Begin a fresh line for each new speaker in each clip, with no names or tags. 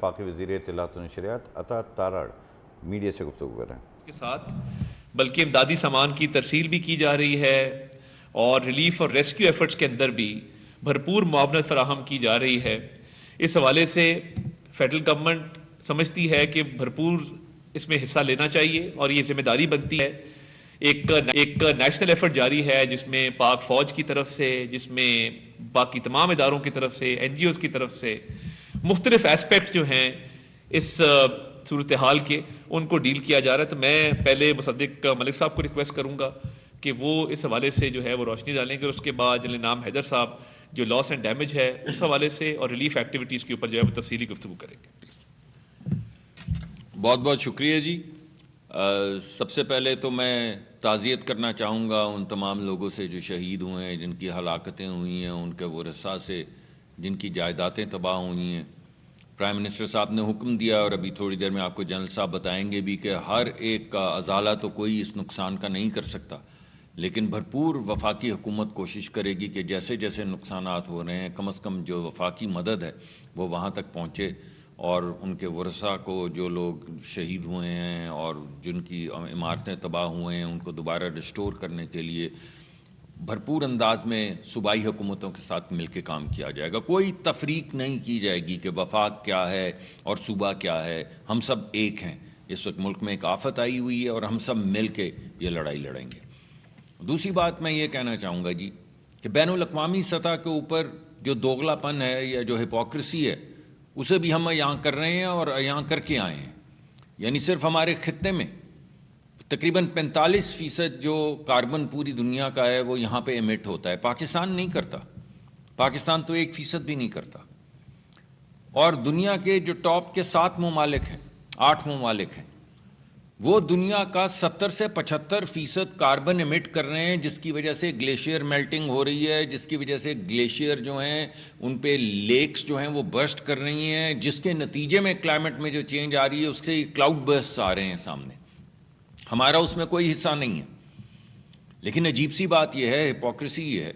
وفاقی وزیر اطلاعات و نشریات عطا تارڑ میڈیا سے گفتگو کر رہے ہیں
کے ساتھ، بلکہ امدادی سامان کی ترسیل بھی کی جا رہی ہے اور ریلیف اور ریسکیو ایفرٹس کے اندر بھی بھرپور معاونت فراہم کی جا رہی ہے۔ اس حوالے سے فیڈرل گورنمنٹ سمجھتی ہے کہ بھرپور اس میں حصہ لینا چاہیے اور یہ ذمہ داری بنتی ہے۔ ایک نیشنل ایفرٹ جاری ہے جس میں پاک فوج کی طرف سے، جس میں باقی تمام اداروں کی طرف سے، این جی اوز کی طرف سے مختلف ایسپیکٹس جو ہیں اس صورتحال کے ان کو ڈیل کیا جا رہا ہے۔ تو میں پہلے مصدق ملک صاحب کو ریکویسٹ کروں گا کہ وہ اس حوالے سے جو ہے وہ روشنی ڈالیں گے، اور اس کے بعد جنرل انعام حیدر صاحب جو لاس اینڈ ڈیمیج ہے اس حوالے سے اور ریلیف ایکٹیویٹیز کے اوپر جو ہے وہ تفصیلی گفتگو کریں گے۔
بہت بہت شکریہ جی۔ سب سے پہلے تو میں تعزیت کرنا چاہوں گا ان تمام لوگوں سے جو شہید ہوئے ہیں، جن کی ہلاکتیں ہوئی ہیں، ان کے ورثاء سے جن کی جائیدادیں تباہ ہوئی ہیں۔ پرائم منسٹر صاحب نے حکم دیا اور ابھی تھوڑی دیر میں آپ کو جنرل صاحب بتائیں گے بھی کہ ہر ایک کا ازالہ تو کوئی اس نقصان کا نہیں کر سکتا، لیکن بھرپور وفاقی حکومت کوشش کرے گی کہ جیسے جیسے نقصانات ہو رہے ہیں کم از کم جو وفاقی مدد ہے وہ وہاں تک پہنچے، اور ان کے ورثاء کو جو لوگ شہید ہوئے ہیں اور جن کی عمارتیں تباہ ہوئے ہیں ان کو دوبارہ ریسٹور کرنے کے لیے بھرپور انداز میں صوبائی حکومتوں کے ساتھ مل کے کام کیا جائے گا۔ کوئی تفریق نہیں کی جائے گی کہ وفاق کیا ہے اور صوبہ کیا ہے، ہم سب ایک ہیں۔ اس وقت ملک میں ایک آفت آئی ہوئی ہے اور ہم سب مل کے یہ لڑائی لڑیں گے۔ دوسری بات میں یہ کہنا چاہوں گا جی کہ بین الاقوامی سطح کے اوپر جو دوغلا پن ہے یا جو ہپوکریسی ہے اسے بھی ہم یہاں کر رہے ہیں اور یہاں کر کے آئے ہیں۔ یعنی صرف ہمارے خطے میں تقریباً 45% جو کاربن پوری دنیا کا ہے وہ یہاں پہ ایمٹ ہوتا ہے، پاکستان نہیں کرتا۔ پاکستان تو 1% بھی نہیں کرتا۔ اور دنیا کے جو ٹاپ کے 7 ممالک ہیں، 8 ممالک ہیں، وہ دنیا کا 70 سے 75% کاربن ایمٹ کر رہے ہیں، جس کی وجہ سے گلیشیئر میلٹنگ ہو رہی ہے، جس کی وجہ سے گلیشیئر جو ہیں ان پہ لیکس جو ہیں وہ برسٹ کر رہی ہیں، جس کے نتیجے میں کلائمیٹ میں جو چینج آ رہی ہے اس سے کلاؤڈ برسٹ آ رہے ہیں سامنے۔ ہمارا اس میں کوئی حصہ نہیں ہے۔ لیکن عجیب سی بات یہ ہے، ہپوکریسی یہ ہے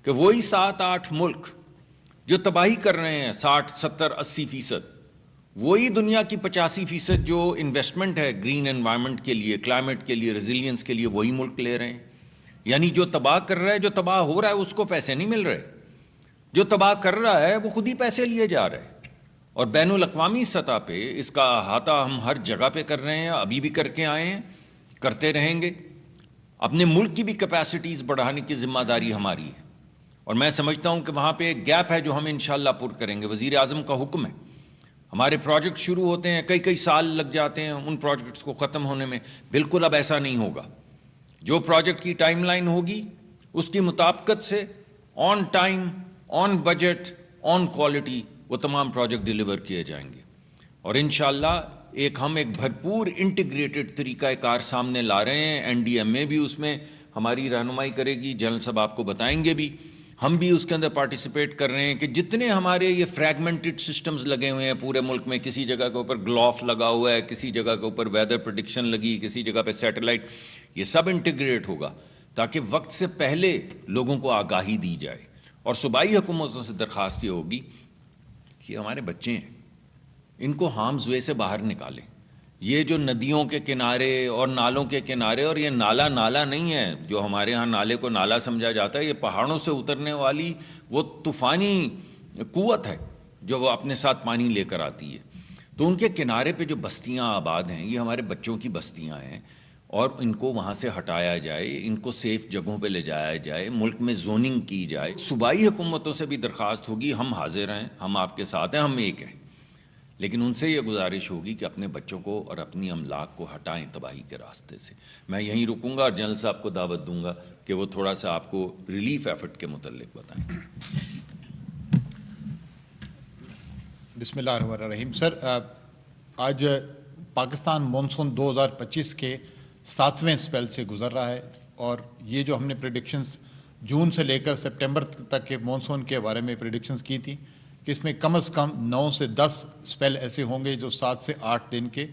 کہ وہی 7-8 ملک جو تباہی کر رہے ہیں 60, 70, 80%، وہی دنیا کی 85% جو انویسٹمنٹ ہے گرین انوائرمنٹ کے لیے، کلائمیٹ کے لیے، ریزیلینس کے لیے، وہی ملک لے رہے ہیں۔ یعنی جو تباہ کر رہا ہے، جو تباہ ہو رہا ہے اس کو پیسے نہیں مل رہے، جو تباہ کر رہا ہے وہ خود ہی پیسے لیے جا رہے ہیں۔ اور بین الاقوامی سطح پہ اس کا احاطہ ہم ہر جگہ پہ کر رہے ہیں، ابھی بھی کر کے آئے ہیں، کرتے رہیں گے۔ اپنے ملک کی بھی کیپیسٹیز بڑھانے کی ذمہ داری ہماری ہے، اور میں سمجھتا ہوں کہ وہاں پہ ایک گیپ ہے جو ہم انشاءاللہ پر کریں گے۔ وزیر اعظم کا حکم ہے، ہمارے پروجیکٹ شروع ہوتے ہیں، کئی سال لگ جاتے ہیں ان پروجیکٹس کو ختم ہونے میں۔ بالکل اب ایسا نہیں ہوگا۔ جو پروجیکٹ کی ٹائم لائن ہوگی اس کی مطابقت سے on time, on budget, on quality وہ تمام پروجیکٹ ڈیلیور کیے جائیں گے، اور انشاءاللہ ہم ایک بھرپور انٹیگریٹڈ طریقہ کار سامنے لا رہے ہیں۔ این ڈی ایم اے بھی اس میں ہماری رہنمائی کرے گی، جنرل صاحب آپ کو بتائیں گے بھی، ہم بھی اس کے اندر پارٹیسپیٹ کر رہے ہیں کہ جتنے ہمارے یہ فریگمنٹڈ سسٹمز لگے ہوئے ہیں پورے ملک میں، کسی جگہ کے اوپر گلوف لگا ہوا ہے، کسی جگہ کے اوپر ویدر پریڈکشن لگی، کسی جگہ پہ سیٹلائٹ، یہ سب انٹیگریٹ ہوگا تاکہ وقت سے پہلے لوگوں کو آگاہی دی جائے۔ اور صوبائی حکومتوں سے درخواست یہ ہوگی کہ ہمارے بچے ہیں ان کو ہارمز وے سے باہر نکالیں۔ یہ جو ندیوں کے کنارے اور نالوں کے کنارے، اور یہ نالا نہیں ہے جو ہمارے ہاں نالے کو نالا سمجھا جاتا ہے، یہ پہاڑوں سے اترنے والی وہ طوفانی قوت ہے جو وہ اپنے ساتھ پانی لے کر آتی ہے۔ تو ان کے کنارے پہ جو بستیاں آباد ہیں یہ ہمارے بچوں کی بستیاں ہیں، اور ان کو وہاں سے ہٹایا جائے، ان کو سیف جگہوں پہ لے جایا جائے، ملک میں زوننگ کی جائے۔ صوبائی حکومتوں سے بھی درخواست ہوگی، ہم حاضر ہیں، ہم آپ کے ساتھ ہیں، ہم ایک ہیں، لیکن ان سے یہ گزارش ہوگی کہ اپنے بچوں کو اور اپنی املاک کو ہٹائیں تباہی کے راستے سے۔ میں یہیں رکوں گا اور جنرل صاحب کو دعوت دوں گا کہ وہ تھوڑا سا آپ کو ریلیف ایفرٹ کے متعلق بتائیں۔
بسم اللہ الرحمن الرحیم۔ سر، آج پاکستان مونسون 2025 کے 7ویں اسپیل سے گزر رہا ہے، اور یہ جو ہم نے پریڈکشنز جون سے لے کر سپٹمبر تک کے مونسون کے بارے میں پریڈکشنز کی تھی کہ اس میں کم از کم 9 سے 10 اسپیل ایسے ہوں گے جو 7 سے 8 دن کے،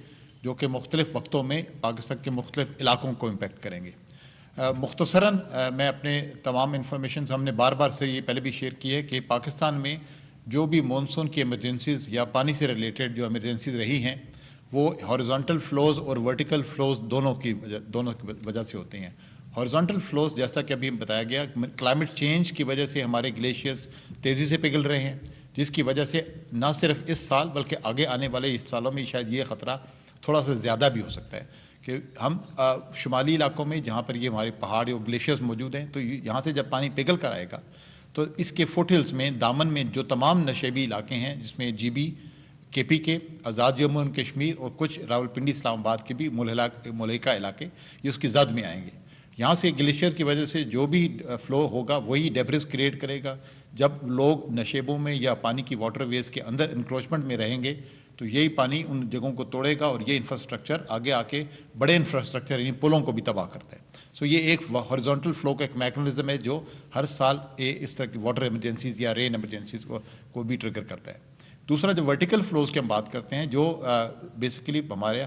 جو کہ مختلف وقتوں میں پاکستان کے مختلف علاقوں کو امپیکٹ کریں گے۔ مختصراً میں اپنے تمام انفارمیشنز ہم نے بار بار سے یہ پہلے بھی شیئر کی ہے کہ پاکستان میں جو بھی مونسون کی ایمرجنسیز یا پانی سے ریلیٹڈ جو ایمرجنسیز رہی ہیں وہ ہارزونٹل فلوز اور ورٹیکل فلوز دونوں کی وجہ سے ہوتی ہیں. ہارزونٹل فلوز جیسا کہ ابھی بتایا گیا کلائمیٹ چینج کی وجہ سے ہمارے گلیشیئرز تیزی سے پگھل رہے ہیں, جس کی وجہ سے نہ صرف اس سال بلکہ آگے آنے والے سالوں میں شاید یہ خطرہ تھوڑا سا زیادہ بھی ہو سکتا ہے کہ ہم شمالی علاقوں میں جہاں پر یہ ہمارے پہاڑ اور گلیشیئرز موجود ہیں تو یہاں سے جب پانی پگھل کر آئے گا تو اس کے فوٹ ہلز میں دامن میں جو تمام نشیبی علاقے ہیں جس میں جی بی, کے پی کے, آزاد جموں اینڈ کشمیر اور کچھ راولپنڈی اسلام آباد کے بھی ملحقہ علاقے یہ اس کی زد میں آئیں گے. یہاں سے گلیشیئر کی وجہ سے جو بھی فلو ہوگا وہی ڈیبرز کریٹ کرے گا. جب لوگ نشیبوں میں یا پانی کی واٹر ویز کے اندر انکروچمنٹ میں رہیں گے تو یہی پانی ان جگہوں کو توڑے گا اور یہ انفراسٹرکچر آگے آ کے بڑے انفراسٹرکچر یعنی پلوں کو بھی تباہ کرتا ہے. سو یہ ایک ہارزونٹل فلو کا ایک میکنزم ہے جو ہر سال اس طرح کی واٹر ایمرجنسیز یا رین ایمرجنسیز کو بھی ٹریگر کرتا ہے. دوسرا جو ورٹیکل فلوز کی ہم بات کرتے ہیں جو بیسیکلی ہمارے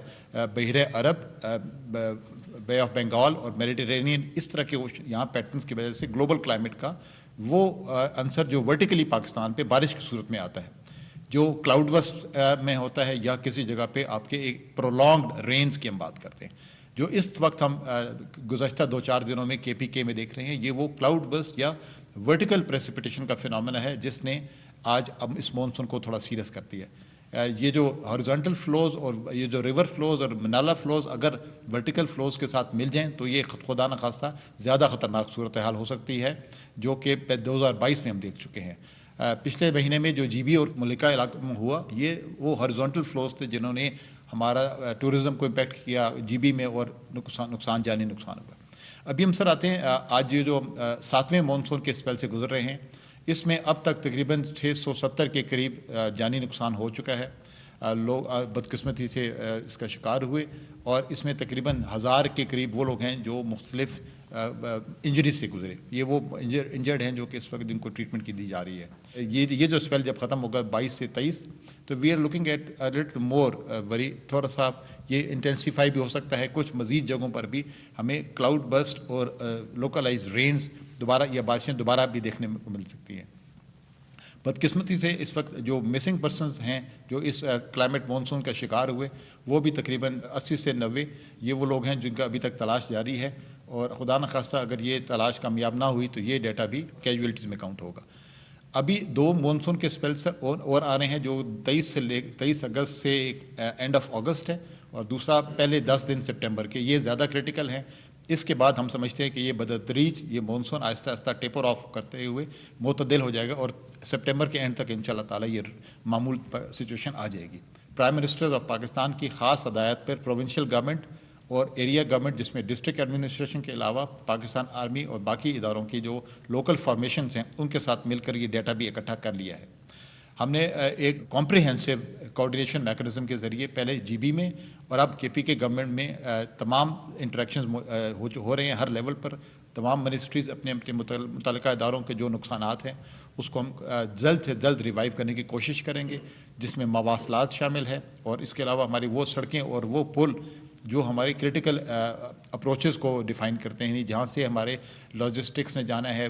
بحر عرب, بے آف بنگال اور میڈیٹرینین اس طرح کے یہاں پیٹرنس کی وجہ سے گلوبل کلائمیٹ کا وہ عنصر جو ورٹیکلی پاکستان پہ بارش کی صورت میں آتا ہے, جو کلاؤڈ بسٹ میں ہوتا ہے یا کسی جگہ پہ آپ کے ایک پرولونگڈ رینز کی ہم بات کرتے ہیں, جو اس وقت ہم گزشتہ 2-4 دنوں میں کے پی کے میں دیکھ رہے ہیں. یہ وہ کلاؤڈ بسٹ یا ورٹیکل پریسیپیٹیشن کا فینومینا ہے جس نے آج اب اس مونسون کو تھوڑا سیریس کر دیا. یہ جو ہارزونٹل فلوز اور یہ جو ریور فلوز اور نالا فلوز اگر ورٹیکل فلوز کے ساتھ مل جائیں تو یہ خدا نخواستہ زیادہ خطرناک صورتحال ہو سکتی ہے جو کہ 2022 میں ہم دیکھ چکے ہیں. پچھلے مہینے میں جو جی بی اور ملکہ علاقے میں ہوا یہ وہ ہارزونٹل فلوز تھے جنہوں نے ہمارا ٹورزم کو امپیکٹ کیا جی بی میں اور نقصان جانی نقصان ہوا. ابھی ہم سر آتے ہیں آج یہ جو 7ویں مونسون کے اسپیل سے گزر رہے ہیں اس میں اب تک تقریباً 670 کے قریب جانی نقصان ہو چکا ہے. لوگ بدقسمتی سے اس کا شکار ہوئے اور اس میں تقریباً 1000 کے قریب وہ لوگ ہیں جو مختلف انجریز سے گزرے. یہ وہ انجرڈ ہیں جو کہ اس وقت جن کو ٹریٹمنٹ کی دی جا رہی ہے. یہ جو اسپیل جب ختم ہوگا 22 سے 23 تو we are looking at little more very تھوڑا سا یہ انٹینسیفائی بھی ہو سکتا ہے. کچھ مزید جگہوں پر بھی ہمیں کلاؤڈ بسٹ اور لوکلائز رینز دوبارہ یا بارشیں دوبارہ بھی دیکھنے کو مل سکتی ہیں. بدقسمتی سے اس وقت جو مسنگ پرسنز ہیں جو اس کلائمیٹ مونسون کا شکار ہوئے وہ بھی تقریباً 80 سے 90 یہ وہ لوگ ہیں جن کا ابھی تک تلاش جاری ہے اور خدا نخواستہ اگر یہ تلاش کامیاب نہ ہوئی تو یہ ڈیٹا بھی کیجویلٹیز میں کاؤنٹ ہوگا. ابھی 2 مونسون کے اسپیلس اور آ رہے ہیں جو 23 اگست سے اینڈ آف اگست ہے اور دوسرا پہلے 10 دن سپٹمبر کے. یہ زیادہ کریٹیکل ہیں. اس کے بعد ہم سمجھتے ہیں کہ یہ بتدریج یہ مونسون آہستہ آہستہ ٹیپر آف کرتے ہوئے معتدل ہو جائے گا اور سپٹمبر کے اینڈ تک انشاءاللہ تعالی یہ معمول سچویشن آ جائے گی. پرائم منسٹر آف پاکستان کی خاص ہدایت پر پروونشل گورنمنٹ اور ایریا گورنمنٹ جس میں ڈسٹرکٹ ایڈمنسٹریشن کے علاوہ پاکستان آرمی اور باقی اداروں کی جو لوکل فارمیشنز ہیں ان کے ساتھ مل کر یہ ڈیٹا بھی اکٹھا کر لیا ہے. ہم نے ایک کمپریہنسو کوآرڈینیشن میکنزم کے ذریعے پہلے جی بی میں اور اب کے پی کے گورنمنٹ میں تمام انٹریکشنز ہو رہے ہیں ہر لیول پر. تمام منسٹریز اپنے متعلقہ اداروں کے جو نقصانات ہیں اس کو ہم جلد سے جلد ریوائیو کرنے کی کوشش کریں گے جس میں مواصلات شامل ہے اور اس کے علاوہ ہماری وہ سڑکیں اور وہ پل جو ہماری کرٹیکل اپروچز کو ڈیفائن کرتے ہیں جہاں سے ہمارے لاجسٹکس نے جانا ہے,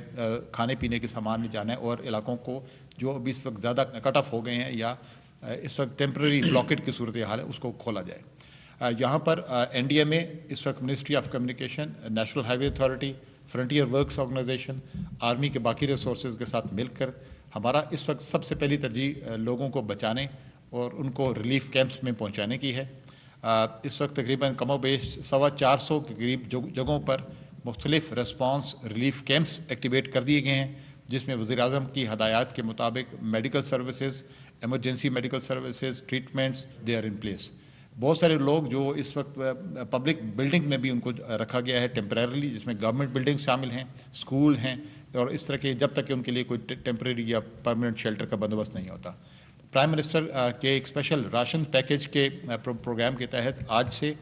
کھانے پینے کے سامان نے جانا ہے اور علاقوں کو جو ابھی اس وقت زیادہ کٹ آف ہو گئے ہیں یا اس وقت ٹیمپرری بلاکیٹ کی صورتحال ہے اس کو کھولا جائے. یہاں پر این ڈی ایم اے اس وقت ministry of communication, national highway authority, frontier works organisation, army کے باقی ریسورسز کے ساتھ مل کر ہمارا اس وقت سب سے پہلی ترجیح لوگوں کو بچانے اور ان کو ریلیف کیمپس میں پہنچانے کی ہے. اس وقت تقریباً کم و بیش 450 کے قریب جگہوں پر مختلف ریسپانس ریلیف کیمپس ایکٹیویٹ کر دیے گئے ہیں جس میں وزیر اعظم کی ہدایات کے مطابق medical services, emergency medical services, treatments they are in place. بہت سارے لوگ جو اس وقت پبلک بلڈنگ میں بھی ان کو رکھا گیا ہے ٹیمپریرلی جس میں گورنمنٹ بلڈنگ شامل ہیں, اسکول ہیں اور اس طرح کے جب تک کہ ان کے لیے کوئی ٹیمپریری یا پرماننٹ شیلٹر کا بندوبست نہیں ہوتا. پرائم منسٹر کے ایک اسپیشل راشن پیکیج کے پروگرام کے تحت آج سے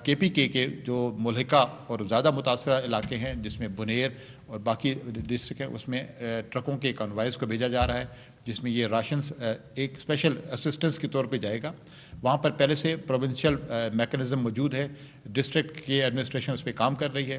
کے پی کے جو ملحقہ اور زیادہ متاثرہ علاقے ہیں جس میں بنیر اور باقی ڈسٹرکٹ ہیں اس میں ٹرکوں کے کنوائز کو بھیجا جا رہا ہے جس میں یہ راشنز ایک اسپیشل اسسٹنس کے طور پہ جائے گا. وہاں پر پہلے سے پروونشل میکنزم موجود ہے, ڈسٹرکٹ کی ایڈمنسٹریشن اس پہ کام کر رہی ہے.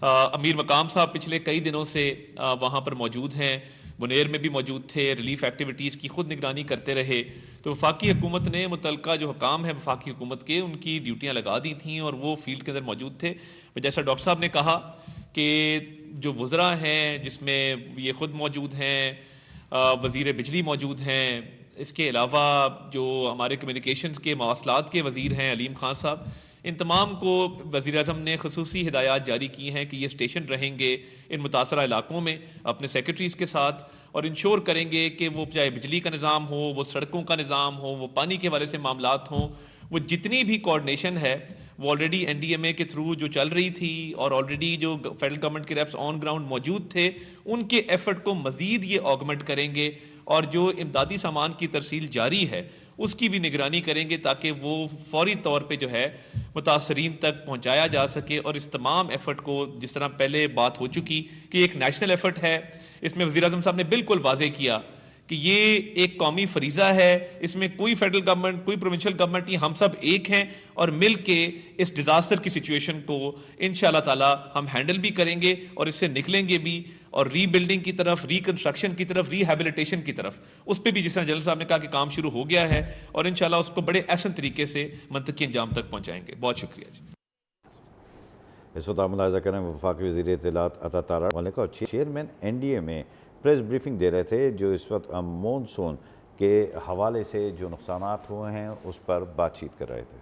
امیر مقام صاحب پچھلے کئی دنوں سے وہاں پر موجود ہیں، منیر میں بھی موجود تھے، ریلیف ایکٹیویٹیز کی خود نگرانی کرتے رہے. تو وفاقی حکومت نے متعلقہ جو حکام ہیں وفاقی حکومت کے، ان کی ڈیوٹیاں لگا دی تھیں اور وہ فیلڈ کے اندر موجود تھے. جیسا ڈاکٹر صاحب نے کہا کہ جو وزراء ہیں جس میں یہ خود موجود ہیں، وزیر بجلی موجود ہیں، اس کے علاوہ جو ہمارے کمیونیکیشنز کے مواصلات کے وزیر ہیں علیم خان صاحب، ان تمام کو وزیر اعظم نے خصوصی ہدایات جاری کی ہیں کہ یہ اسٹیشن رہیں گے ان متاثرہ علاقوں میں اپنے سیکرٹریز کے ساتھ، اور انشور کریں گے کہ وہ چاہے بجلی کا نظام ہو، وہ سڑکوں کا نظام ہو، وہ پانی کے حوالے سے معاملات ہوں، وہ جتنی بھی کوآرڈینیشن ہے وہ آلریڈی این ڈی ایم اے کے تھرو جو چل رہی تھی، اور آلریڈی جو فیڈرل گورنمنٹ کے ریپس آن گراؤنڈ موجود تھے، ان کے ایفرٹ کو مزید یہ آگمنٹ کریں گے، اور جو امدادی سامان کی ترسیل جاری ہے اس کی بھی نگرانی کریں گے تاکہ وہ فوری طور پہ جو ہے متاثرین تک پہنچایا جا سکے. اور اس تمام ایفرٹ کو، جس طرح پہلے بات ہو چکی کہ ایک نیشنل ایفرٹ ہے، اس میں وزیر اعظم صاحب نے بالکل واضح کیا کہ یہ ایک قومی فریضہ ہے، اس میں کوئی فیڈرل گورنمنٹ، کوئی پروونشل گورنمنٹ نہیں، ہم سب ایک ہیں، اور مل کے اس ڈیزاسٹر کی سچویشن کو انشاءاللہ تعالی ہم ہینڈل بھی کریں گے اور اس سے نکلیں گے بھی، اور ری بلڈنگ کی طرف، ری کنسٹرکشن کی طرف، ری ہیبلیٹیشن کی طرف، اس پہ بھی جس طرح جنرل صاحب نے کہا کہ کام شروع ہو گیا ہے، اور انشاءاللہ اس کو بڑے احسن طریقے سے منطقی انجام تک پہنچائیں گے. بہت شکریہ جی.
اس وقت آپ ملاحظہ کریں وفاقی وزیر اطلاعات عطا تارڑ ملک اور چیئرمین این ڈی اے میں پریس بریفنگ دے رہے تھے، جو اس وقت مونسون کے حوالے سے جو نقصانات ہوئے ہیں اس پر بات چیت کر رہے تھے.